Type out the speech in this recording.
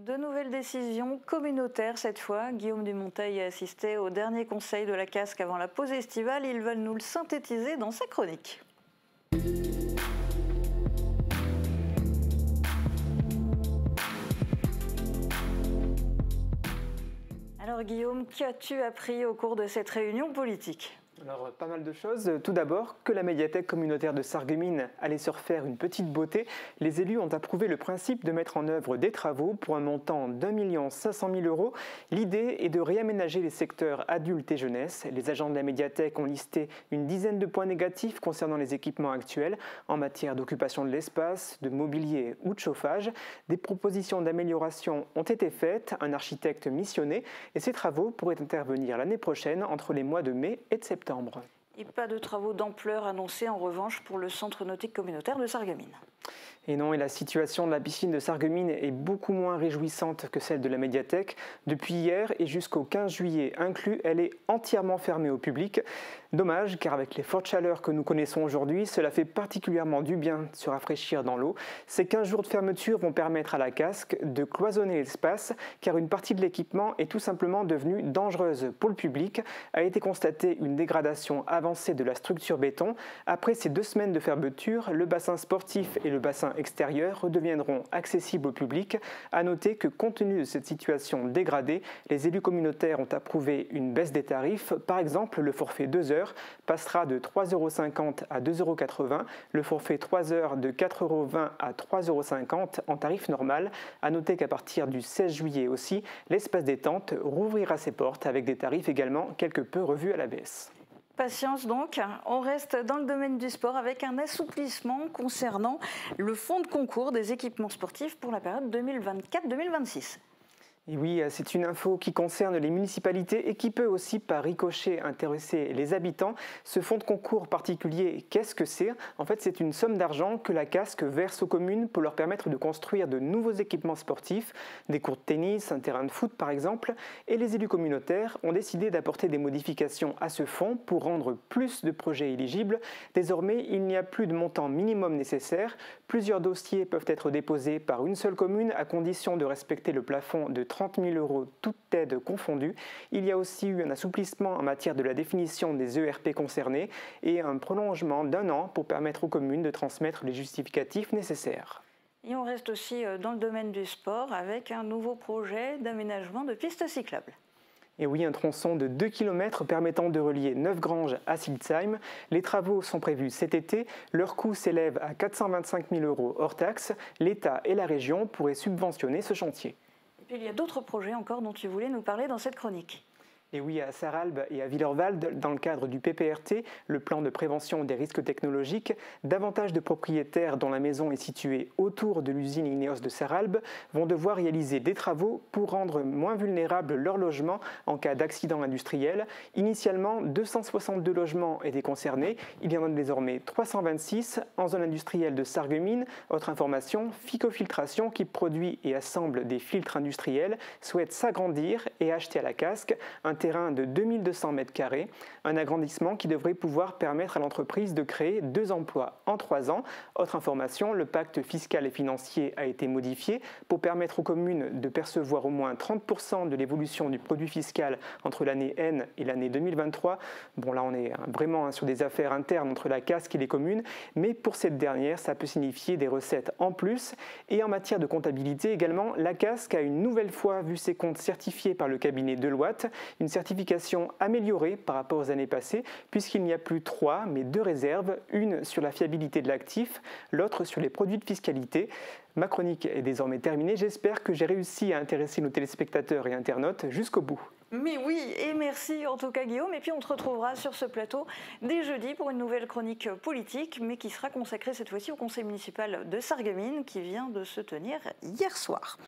De nouvelles décisions communautaires cette fois. Guillaume Dumonteil a assisté au dernier conseil de la Casque avant la pause estivale. Il va nous le synthétiser dans sa chronique. Alors Guillaume, qu'as-tu appris au cours de cette réunion politique ? Alors, pas mal de choses. Tout d'abord, que la médiathèque communautaire de Sarreguemines allait se refaire une petite beauté. Les élus ont approuvé le principe de mettre en œuvre des travaux pour un montant d'1 500 000 €. L'idée est de réaménager les secteurs adultes et jeunesse. Les agents de la médiathèque ont listé une dizaine de points négatifs concernant les équipements actuels en matière d'occupation de l'espace, de mobilier ou de chauffage. Des propositions d'amélioration ont été faites, un architecte missionné, et ces travaux pourraient intervenir l'année prochaine entre les mois de mai et de septembre. Et pas de travaux d'ampleur annoncés en revanche pour le centre nautique communautaire de Sarreguemines. Et non, et la situation de la piscine de Sarreguemines est beaucoup moins réjouissante que celle de la médiathèque. Depuis hier et jusqu'au 15 juillet inclus, elle est entièrement fermée au public. Dommage, car avec les fortes chaleurs que nous connaissons aujourd'hui, cela fait particulièrement du bien de se rafraîchir dans l'eau. Ces 15 jours de fermeture vont permettre à la Casque de cloisonner l'espace, car une partie de l'équipement est tout simplement devenue dangereuse pour le public. A été constatée une dégradation avancée de la structure béton. Après ces 2 semaines de fermeture, le bassin sportif et le bassin extérieur redeviendront accessibles au public. À noter que compte tenu de cette situation dégradée, les élus communautaires ont approuvé une baisse des tarifs. Par exemple, le forfait 2 heures passera de 3,50 € à 2,80 €, le forfait 3 heures de 4,20 € à 3,50 € en tarif normal. À noter qu'à partir du 16 juillet aussi, l'espace détente rouvrira ses portes avec des tarifs également quelque peu revus à la baisse. Patience donc, on reste dans le domaine du sport avec un assouplissement concernant le fonds de concours des équipements sportifs pour la période 2024-2026. Et oui, c'est une info qui concerne les municipalités et qui peut aussi par ricochet intéresser les habitants. Ce fonds de concours particulier, qu'est-ce que c'est ? En fait, c'est une somme d'argent que la Casque verse aux communes pour leur permettre de construire de nouveaux équipements sportifs, des courts de tennis, un terrain de foot par exemple. Et les élus communautaires ont décidé d'apporter des modifications à ce fonds pour rendre plus de projets éligibles. Désormais, il n'y a plus de montant minimum nécessaire. Plusieurs dossiers peuvent être déposés par une seule commune à condition de respecter le plafond de 30 000 € toute aide confondue. Il y a aussi eu un assouplissement en matière de la définition des ERP concernés et un prolongement d'1 an pour permettre aux communes de transmettre les justificatifs nécessaires. Et on reste aussi dans le domaine du sport avec un nouveau projet d'aménagement de pistes cyclables. Et oui, un tronçon de 2 km permettant de relier Neufgrange à Silsheim. Les travaux sont prévus cet été. Leur coût s'élève à 425 000 € hors taxe. L'État et la région pourraient subventionner ce chantier. Et puis il y a d'autres projets encore dont tu voulais nous parler dans cette chronique. Et oui, à Sarralbe et à Villeurwalde, dans le cadre du PPRT, le plan de prévention des risques technologiques, davantage de propriétaires dont la maison est située autour de l'usine Ineos de Sarralbe vont devoir réaliser des travaux pour rendre moins vulnérables leurs logements en cas d'accident industriel. Initialement, 262 logements étaient concernés. Il y en a désormais 326 en zone industrielle de Sarreguemines. Autre information, Fico Filtration, qui produit et assemble des filtres industriels, souhaite s'agrandir et acheter à la Casque un terrain de 2200 m², un agrandissement qui devrait pouvoir permettre à l'entreprise de créer 2 emplois en 3 ans. Autre information, le pacte fiscal et financier a été modifié pour permettre aux communes de percevoir au moins 30% de l'évolution du produit fiscal entre l'année N et l'année 2023. Bon, là on est vraiment sur des affaires internes entre la Casque et les communes, mais pour cette dernière, ça peut signifier des recettes en plus. Et en matière de comptabilité également, la Casque a une nouvelle fois vu ses comptes certifiés par le cabinet Deloitte. Une certification améliorée par rapport aux années passées, puisqu'il n'y a plus 3, mais 2 réserves, une sur la fiabilité de l'actif, l'autre sur les produits de fiscalité. Ma chronique est désormais terminée, j'espère que j'ai réussi à intéresser nos téléspectateurs et internautes jusqu'au bout. Mais oui, et merci en tout cas Guillaume, et puis on te retrouvera sur ce plateau dès jeudi pour une nouvelle chronique politique, mais qui sera consacrée cette fois-ci au conseil municipal de Sarreguemines qui vient de se tenir hier soir.